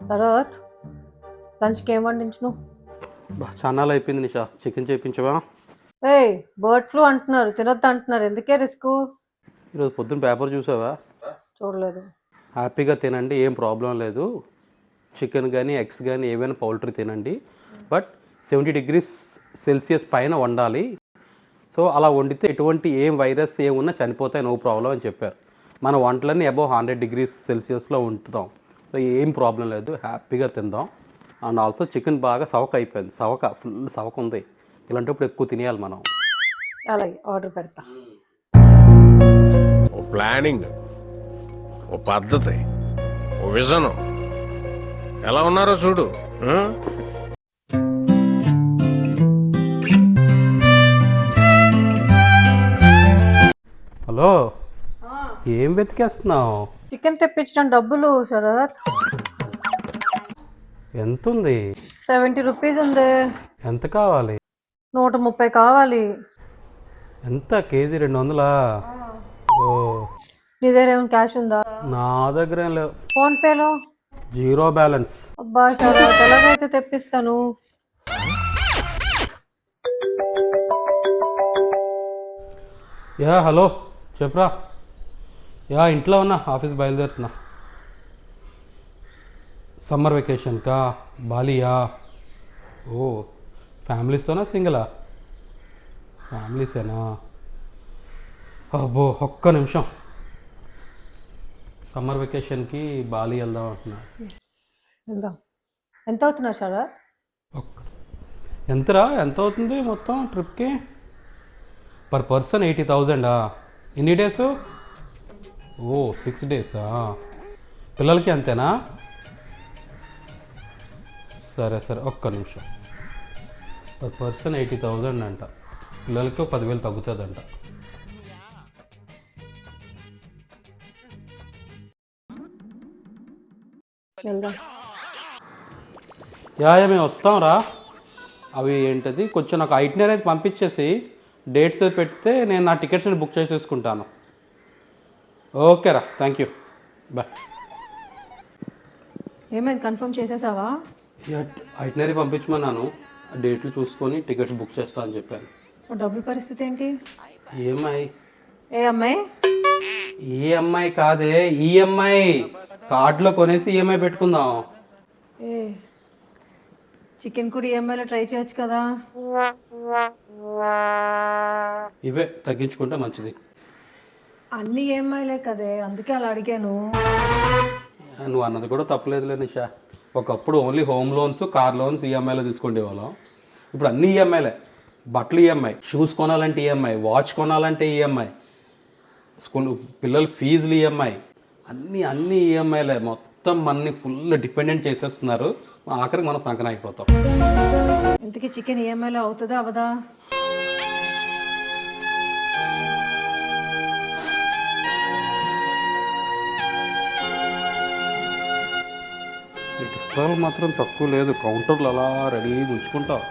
భరత్, లంచ్కి ఏం వండించు? చాన్నాళ్ళు అయిపోయింది నిషా, చికెన్ చేయించవా? ఏయ్, బర్డ్ ఫ్లూ అంటున్నారు, తినొద్దు అంటున్నారు, ఎందుకే రిస్క్? ఈరోజు పొద్దున్న పేపర్ చూసావా? చూడలేదు. హ్యాపీగా తినండి, ఏం ప్రాబ్లం లేదు. చికెన్ కానీ ఎగ్స్ కానీ ఏవైనా పౌల్ట్రీ తినండి, బట్ 70 degrees Celsius పైన వండాలి. సో అలా వండితే ఎటువంటి ఏం వైరస్ ఏమున్నా చనిపోతాయి, నో ప్రాబ్లం అని చెప్పారు. మన వంటలన్నీ అబౌవ్ 100 degrees Celsiusలో ఉంటుతాం. సో ఏం ప్రాబ్లం లేదు, హ్యాపీగా తిందాం. అండ్ ఆల్సో చికెన్ బాగా సవక అయిపోయింది, ఫుల్ సవక ఉంది. ఇలాంటప్పుడు ఎక్కువ తినేయాలి మనం. అలాగే, ఆర్డర్ పెడతా. ఓ ప్లానింగ్, ఓ పద్ధతి, ఓ విజను ఎలా ఉన్నారో చూడు. హలో, ఏం వెతికేస్తున్నావు? చికెన్ తెప్పించడం డబ్బులు శరత్. ఎంత ఉంది? 70 రూపీస్ ఉంది. ఎంత కావాలి? 130 కావాలి. ఎంత కేజీ? 200? ఓ, నీ దగ్గర ఏమైనా క్యాష్ ఉందా? నా దగ్గర ఏం లేవు. ఫోన్ పేలో? Zero balance. అబ్బా శరత్, ఎలాగైతే తెప్పిస్తాను. యా హలో, చెప్పరా. యా ఇంట్లో ఉన్నా, ఆఫీస్ బయలుదేరుతున్నా. సమ్మర్ వెకేషన్కా? బాలియా? ఓ, ఫ్యామిలీస్తోనా సింగిలా? ఫ్యామిలీసేనా? అబ్బో, ఒక్క నిమిషం. సమ్మర్ వెకేషన్కి బాలి వెళ్దాం అంటున్నా. వెళ్దాం. ఎంత అవుతున్నా శరత్? ఎంతరా, ఎంత అవుతుంది మొత్తం ట్రిప్కి? Per person 80,000. ఎన్ని డేస్? ఓ, 6 డేసా? పిల్లలకి అంతేనా? సరే సరే, ఒక్క నిమిషం. పర్ పర్సన్ 80,000 అంట, పిల్లలకి 10,000 తగ్గుతుందంట. వెళ్దాం. యా మేము వస్తాం రా. అవి ఏంటది, కొంచెం నాకు ఐటినరీ అయితే పంపించేసి డేట్స్ పెడితే నేను నా టికెట్స్ని బుక్ చేసేసుకుంటాను. ఓకేరా, థ్యాంక్ యూ, బాయ్. ఏమైంది, కన్ఫర్మ్ చేసేసావా? ఐటినరీ పంపించమన్నాను, డేట్లు చూసుకొని టికెట్స్ బుక్ చేస్తా అని చెప్పాను. డబ్బుల పరిస్థితి ఏంటి? ఈఎంఐ. ఏ అమ్మాయి? ఈఎంఐ కాదే, ఈఎంఐ. కార్డులో కొనేసి ఈఎంఐ పెట్టుకుందాం. ఏ, చికెన్ కూడా ఈఎంఐలో ట్రై చేయొచ్చు కదా. ఇవే తగ్గించుకుంటే మంచిది. అన్ని ఈఎంఐలే కదే, అందుకే అలా అడిగాను. నువ్వు అన్నది కూడా తప్పలేదులే నిషా. ఒకప్పుడు only home loans, car loans ఈఎంఐలో తీసుకునే వాళ్ళం. ఇప్పుడు అన్ని ఈఎంఐలే. బట్టలు ఈఎంఐ, షూస్ కొనాలంటే ఈఎంఐ, వాచ్ కొనాలంటే ఈఎంఐ, స్కూల్ పిల్లల ఫీజులు ఈఎంఐ, అన్ని ఈఎంఐలే. మొత్తం మనని ఫుల్ డిపెండెంట్ చేసేస్తున్నారు. ఆఖరికి మనం సంకన అయిపోతాం. ఇంతకీ చికెన్ ఈఎంఐలో అవుతుందా అవదా? డిస్కౌంట్ మాత్రం తక్కువ లేదు, కౌంటర్లు అలా రెడీ ఉంచుకుంటావు.